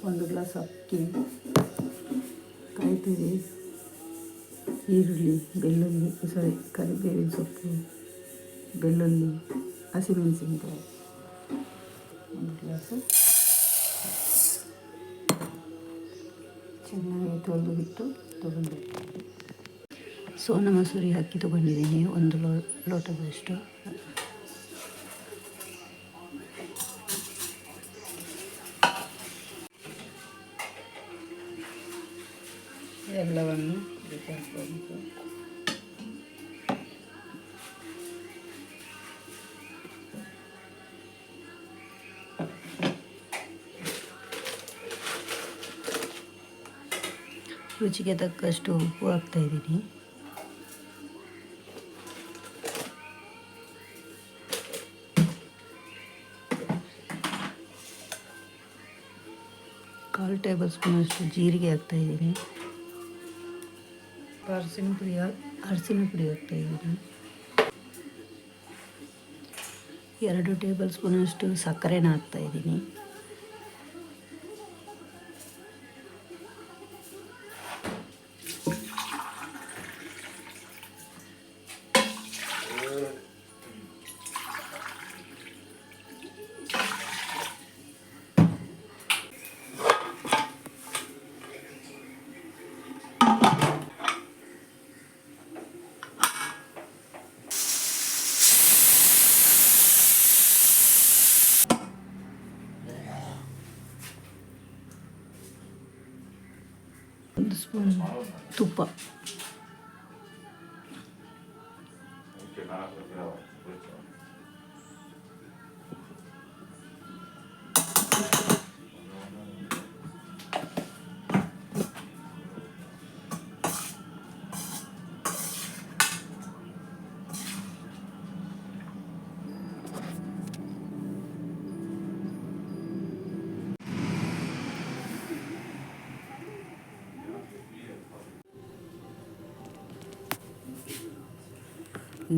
1 glass ಅಕ್ಕಿ, ಕಾಯಿ ತುರಿ, ಈರುಳ್ಳಿ, ಬೆಳ್ಳುಳ್ಳಿ, ಕರಿಬೇವಿನ ಸೊಪ್ಪು, ಬೆಳ್ಳುಳ್ಳಿ, ಹಸಿಮೆಣಸಿನ್ಕಾಯಿ 1 ಗ್ಲಾಸು. ಚೆನ್ನಾಗಿ ತೊಳೆದು ಬಿಟ್ಟು ತೊಗೊಳ್ಬೇಕು. ಸೋನ ಮಸೂರಿ ಅಕ್ಕಿ ತೊಗೊಂಡಿದ್ದೀನಿ 1 ಲೋಟದಷ್ಟು. ಎಲ್ಲವನ್ನು ಹಾಕಬೇಕು. ರುಚಿಗೆ ತಕ್ಕಷ್ಟು ಉಪ್ಪು ಹಾಕ್ತಾಯಿದ್ದೀನಿ. ಕಾಲು ಟೇಬಲ್ ಸ್ಪೂನಷ್ಟು ಜೀರಿಗೆ ಹಾಕ್ತಾಯಿದ್ದೀನಿ. ಅರಿಶಿನ ಪುಡಿ ಹಾಕ್ತಾಯಿದ್ದೀನಿ. 2 ಟೇಬಲ್ ಸ್ಪೂನಷ್ಟು ಸಕ್ಕರೆನ ಹಾಕ್ತಾಯಿದ್ದೀನಿ. ಒಂದು ಸ್ಪೂನ್ ತುಪ್ಪ,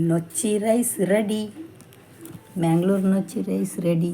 ನೊಚ್ಚಿ ರೈಸ್ ರೆಡಿ. ಮ್ಯಾಂಗ್ಳೂರ್ ನೊಚ್ಚಿ ರೈಸ್ ರೆಡಿ.